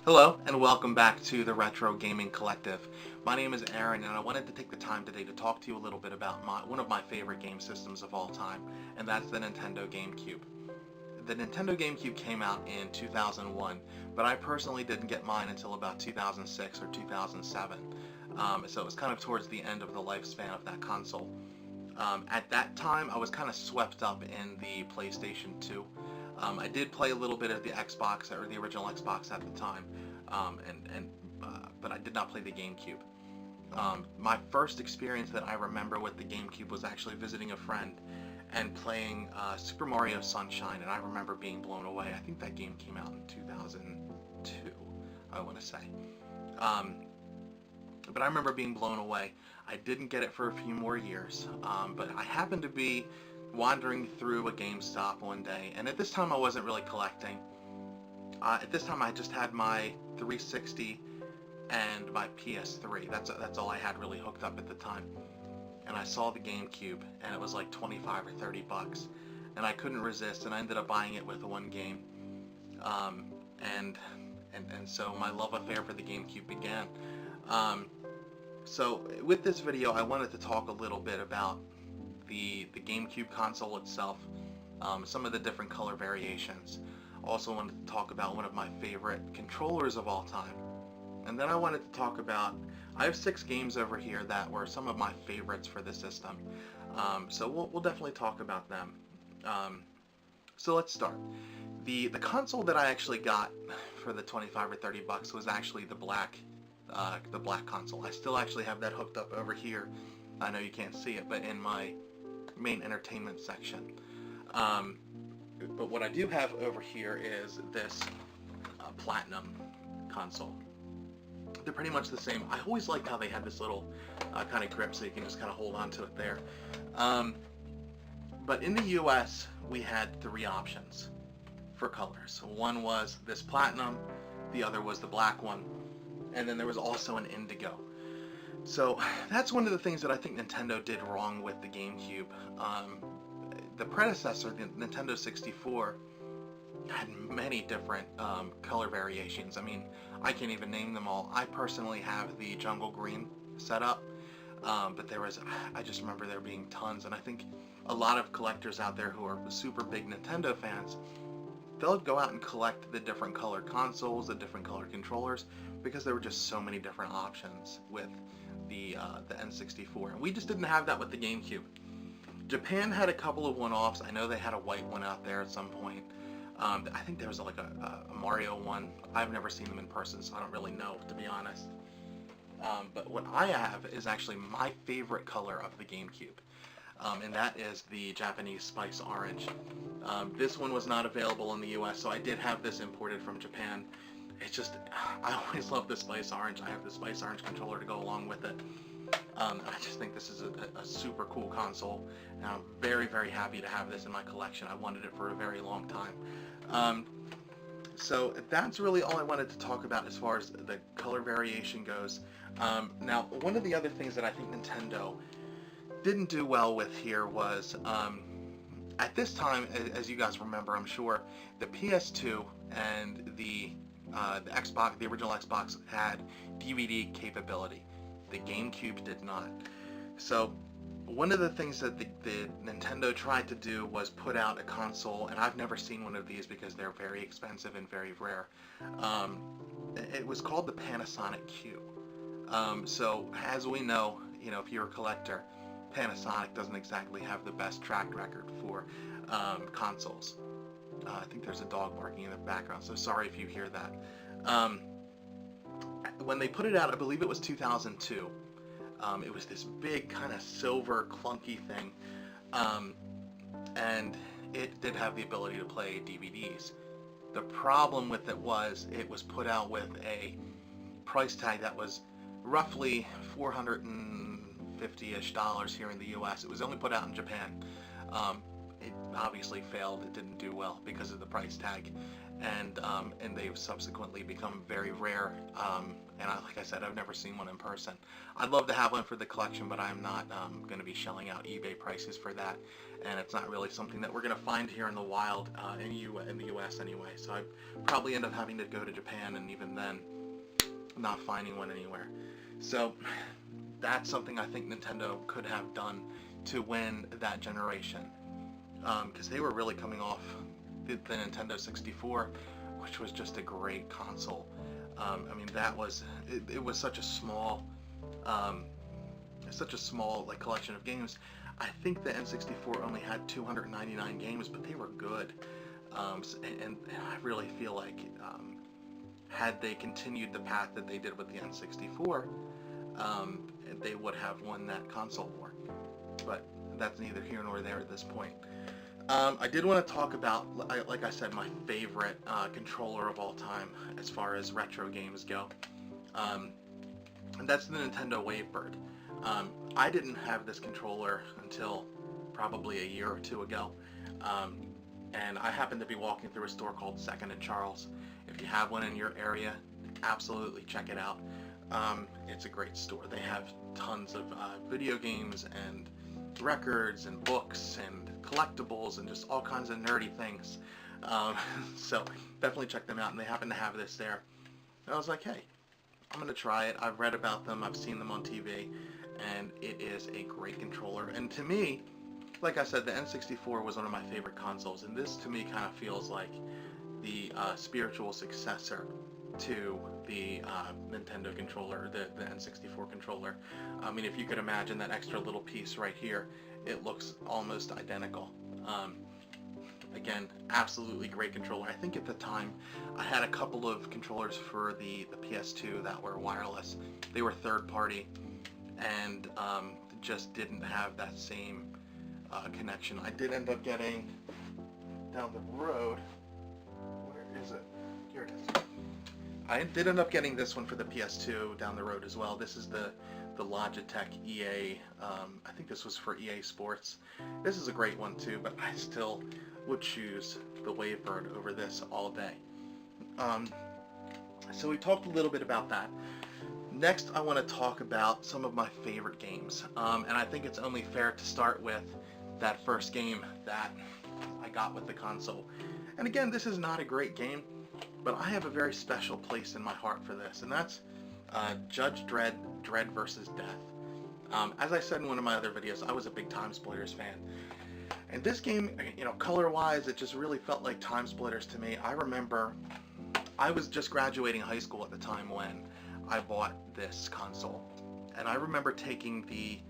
Hello, and welcome back to the Retro Gaming Collective. My name is Aaron, and I wanted to take the time today to talk to you a little bit about one of my favorite game systems of all time, and that's the Nintendo Gamecube. The Nintendo Gamecube came out in 2001, but I personally didn't get mine until about 2006 or 2007. So it was kind of towards the end of the lifespan of that console. At that time, I was kind of swept up in the PlayStation 2. I did play a little bit of the Xbox, or the original Xbox at the time, but I did not play the GameCube. My first experience that I remember with the GameCube was actually visiting a friend and playing Super Mario Sunshine, and I remember being blown away. I think that game came out in 2002, I want to say. But I remember being blown away. I didn't get it for a few more years, but I happened to be wandering through a GameStop one day, and at this time I wasn't really collecting. At this time I just had my 360 and my PS3. That's all I had really hooked up at the time. And I saw the GameCube, and it was like 25 or 30 bucks, and I couldn't resist, and I ended up buying it with one game. And so my love affair for the GameCube began. So with this video, I wanted to talk a little bit about the GameCube console itself, some of the different color variations. Also wanted to talk about one of my favorite controllers of all time. And then I wanted to talk about, I have 6 games over here that were some of my favorites for the system. So we'll definitely talk about them. So let's start. The console that I actually got for the 25 or 30 bucks was actually the black console. I still actually have that hooked up over here. I know you can't see it, but in my main entertainment section. But what I do have over here is this Platinum console. They're pretty much the same. I always liked how they had this little kind of grip, so you can just kind of hold on to it there. But in the US, we had 3 options for colors. One was this Platinum, the other was the black one, and then there was also an indigo. So that's one of the things that I think Nintendo did wrong with the GameCube. The predecessor, the Nintendo 64, had many different color variations. I mean, I can't even name them all. I personally have the jungle green setup, but I just remember there being tons, and I think a lot of collectors out there who are super big Nintendo fans, they'll go out and collect the different color consoles, the different color controllers, because there were just so many different options with the N64, and we just didn't have that with the GameCube. Japan had a couple of one-offs. I know they had a white one out there at some point. I think there was like a Mario one. I've never seen them in person, so I don't really know, to be honest. But what I have is actually my favorite color of the GameCube, and that is the Japanese Spice Orange. This one was not available in the US, so I did have this imported from Japan. It's just, I always love the Spice Orange. I have the Spice Orange controller to go along with it. I just think this is a super cool console, and I'm very, very happy to have this in my collection. I wanted it for a very long time. So that's really all I wanted to talk about as far as the color variation goes. Now, one of the other things that I think Nintendo didn't do well with here was, at this time, as you guys remember, I'm sure, the PS2 and the Xbox, the original Xbox, had DVD capability. The GameCube did not. So one of the things that the Nintendo tried to do was put out a console, and I've never seen one of these because they're very expensive and very rare. It was called the Panasonic Q. So as we know, if you're a collector, Panasonic doesn't exactly have the best track record for consoles. I think there's a dog barking in the background, so sorry if you hear that. When they put it out, I believe it was 2002. It was this big kind of silver clunky thing, and it did have the ability to play DVDs. The problem with it was put out with a price tag that was roughly $450-ish here in the US. It was only put out in Japan. It obviously failed. It didn't do well because of the price tag, and they've subsequently become very rare. Like I said, I've never seen one in person. I'd love to have one for the collection, but I'm not going to be shelling out eBay prices for that, and it's not really something that we're going to find here in the wild in the U.S. anyway. So I'd probably end up having to go to Japan, and even then, not finding one anywhere. So that's something I think Nintendo could have done to win that generation, because they were really coming off the Nintendo 64, which was just a great console. I mean, it was such a small like collection of games. I think the N64 only had 299 games, but they were good. And I really feel like had they continued the path that they did with the N64, they would have won that console war. But that's neither here nor there at this point. I did want to talk about, like I said, my favorite controller of all time as far as retro games go. And that's the Nintendo Wavebird. I didn't have this controller until probably a year or two ago. And I happened to be walking through a store called Second and Charles. If you have one in your area, absolutely check it out. It's a great store. They have tons of video games and records and books and collectibles and just all kinds of nerdy things. So definitely check them out, and they happen to have this there. And I was like, hey, I'm going to try it. I've read about them, I've seen them on TV, and it is a great controller. And to me, like I said, the N64 was one of my favorite consoles, and this to me kind of feels like the spiritual successor to the Nintendo controller, the N64 controller. I mean, if you could imagine that extra little piece right here, it looks almost identical. Again, absolutely great controller. I think at the time I had a couple of controllers for the PS2 that were wireless. They were third party and just didn't have that same connection. I did end up getting down the road, where is it? Here it is. I did end up getting this one for the PS2 down the road as well. This is the Logitech EA, I think this was for EA Sports. This is a great one too, but I still would choose the Wavebird over this all day. So we talked a little bit about that. Next, I want to talk about some of my favorite games. And I think it's only fair to start with that first game that I got with the console. And again, this is not a great game, but I have a very special place in my heart for this, and that's Judge Dredd, Dredd vs. Death. As I said in one of my other videos, I was a big Time Splitters fan. And this game, you know, color-wise, it just really felt like Time Splitters to me. I remember I was just graduating high school at the time when I bought this console. And I remember taking the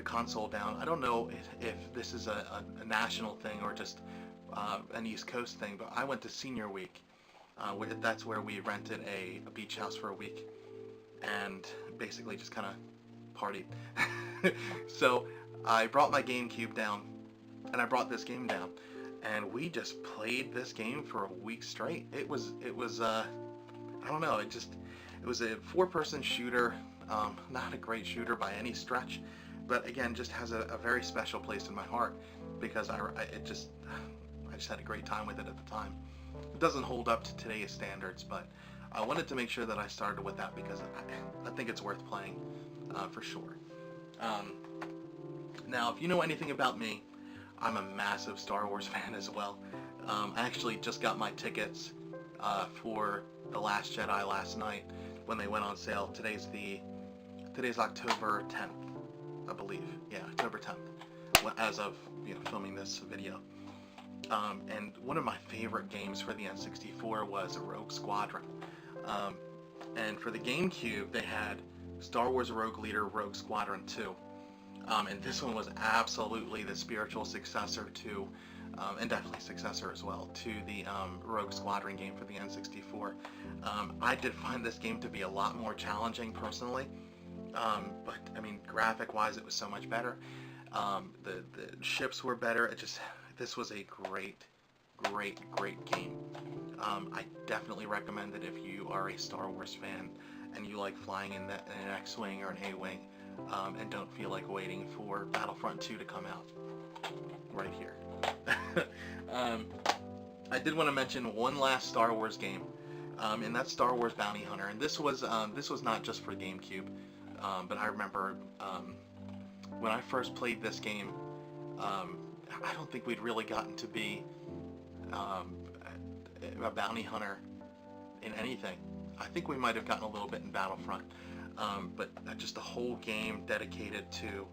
console down. I don't know if this is a national thing or just an East Coast thing, but I went to senior week. That's where we rented a beach house for a week and basically just kind of partied. So I brought my Gamecube down and I brought this game down and we just played this game for a week straight. It was I don't know, it was a 4-person shooter, not a great shooter by any stretch, but again just has a very special place in my heart because I just had a great time with it at the time. It doesn't hold up to today's standards, but I wanted to make sure that I started with that because I think it's worth playing for sure. Now, if you know anything about me, I'm a massive Star Wars fan as well. I actually just got my tickets for The Last Jedi last night when they went on sale. Today's October 10th, I believe. Yeah, October 10th, as of filming this video. And one of my favorite games for the N64 was Rogue Squadron. And for the Gamecube, they had Star Wars Rogue Leader Rogue Squadron 2. And this one was absolutely the spiritual successor to, and definitely successor as well, to the Rogue Squadron game for the N64. I did find this game to be a lot more challenging personally, but I mean, graphic-wise, it was so much better. The ships were better. This was a great game. I definitely recommend it if you are a Star Wars fan and you like flying in an X-Wing or an A-Wing and don't feel like waiting for Battlefront 2 to come out. Right here. I did want to mention one last Star Wars game, and that's Star Wars Bounty Hunter. And this was not just for GameCube, but I remember when I first played this game, I don't think we'd really gotten to be a bounty hunter in anything. I think we might have gotten a little bit in Battlefront, but just a whole game dedicated to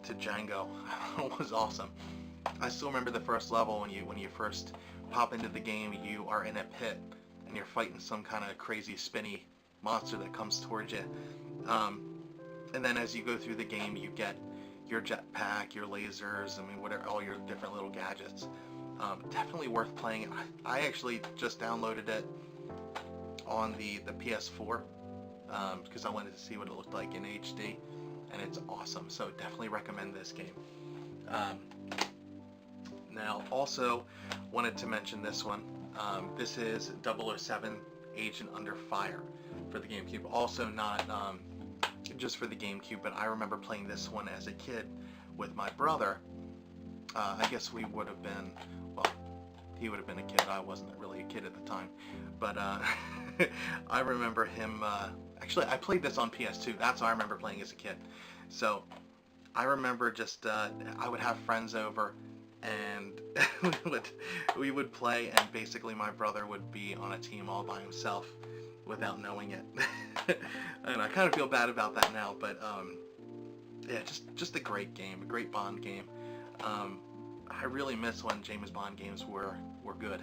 Django was awesome. I still remember the first level when you first pop into the game. You are in a pit and you're fighting some kind of crazy spinny monster that comes towards you. And then as you go through the game, you get your jetpack, your lasers, I mean, whatever, all your different little gadgets. Definitely worth playing. I actually just downloaded it on the PS4 because I wanted to see what it looked like in HD, and it's awesome. So definitely recommend this game. Now, also wanted to mention this one. This is 007 Agent Under Fire for the GameCube. Also not just for the GameCube, but I remember playing this one as a kid with my brother. I guess we would have been, well, he would have been a kid. I wasn't really a kid at the time. But I remember him, actually I played this on PS2. That's how I remember playing as a kid. So I remember just, I would have friends over and we would play, and basically my brother would be on a team all by himself without knowing it. And I kind of feel bad about that now, but yeah, just a great game, a great Bond game. I really miss when James Bond games were good.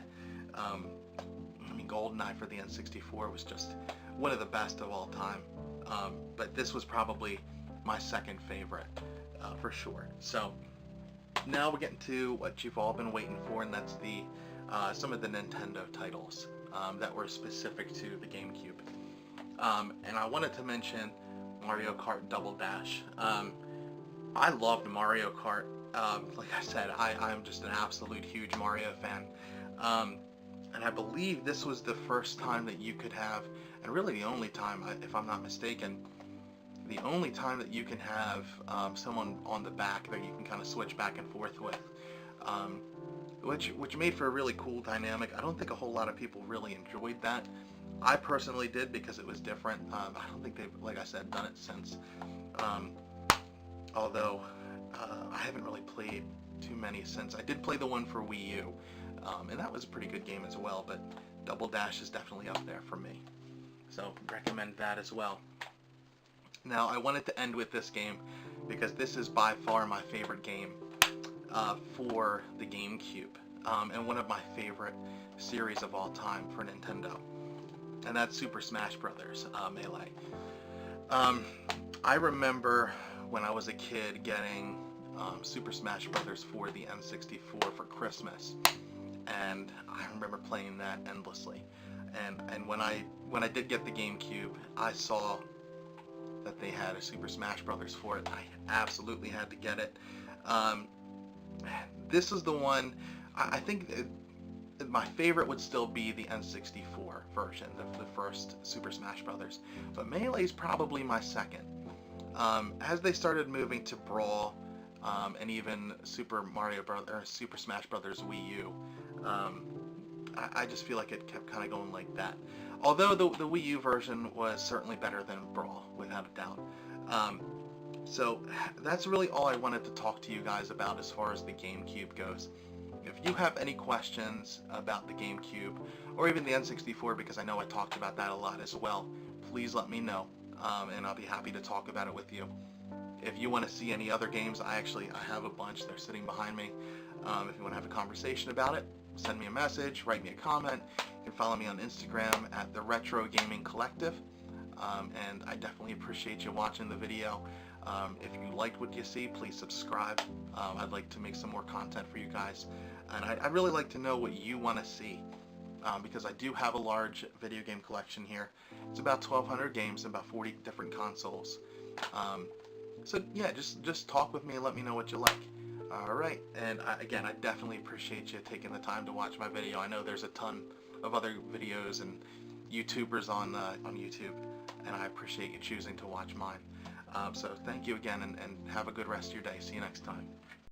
I mean, GoldenEye for the N64 was just one of the best of all time. But this was probably my second favorite, for sure. So now we're getting to what you've all been waiting for, and that's the some of the Nintendo titles that were specific to the GameCube. And I wanted to mention Mario Kart Double Dash. I loved Mario Kart. Like I said, I'm just an absolute huge Mario fan. And I believe this was the first time that you could have, and really the only time, if I'm not mistaken, the only time that you can have someone on the back that you can kind of switch back and forth with, which made for a really cool dynamic. I don't think a whole lot of people really enjoyed that. I personally did because it was different. I don't think they've, like I said, done it since. Although I haven't really played too many since. I did play the one for Wii U, and that was a pretty good game as well, but Double Dash is definitely up there for me. So recommend that as well. Now, I wanted to end with this game because this is by far my favorite game for the GameCube, and one of my favorite series of all time for Nintendo, and that's Super Smash Bros. Melee. I remember when I was a kid getting Super Smash Bros. For the N64 for Christmas, and I remember playing that endlessly. And when I did get the GameCube, I saw that they had a Super Smash Bros. For it. I absolutely had to get it. This is the one, I think my favorite would still be the N64 version, the first Super Smash Bros. But Melee is probably my second. As they started moving to Brawl, and even Super Smash Bros. Wii U, I just feel like it kept kind of going like that. Although the Wii U version was certainly better than Brawl, without a doubt. So that's really all I wanted to talk to you guys about as far as the GameCube goes. If you have any questions about the GameCube, or even the N64, because I know I talked about that a lot as well, please let me know, and I'll be happy to talk about it with you. If you want to see any other games, I have a bunch. They're sitting behind me. If you want to have a conversation about it, send me a message, write me a comment. You can follow me on Instagram at the Retro Gaming Collective. And I definitely appreciate you watching the video. If you liked what you see, please subscribe. I'd like to make some more content for you guys. And I'd really like to know what you want to see. Because I do have a large video game collection here. It's about 1,200 games and about 40 different consoles. So yeah, just talk with me and let me know what you like. Alright, and again, I definitely appreciate you taking the time to watch my video. I know there's a ton of other videos and YouTubers on YouTube, and I appreciate you choosing to watch mine. So thank you again, and have a good rest of your day. See you next time.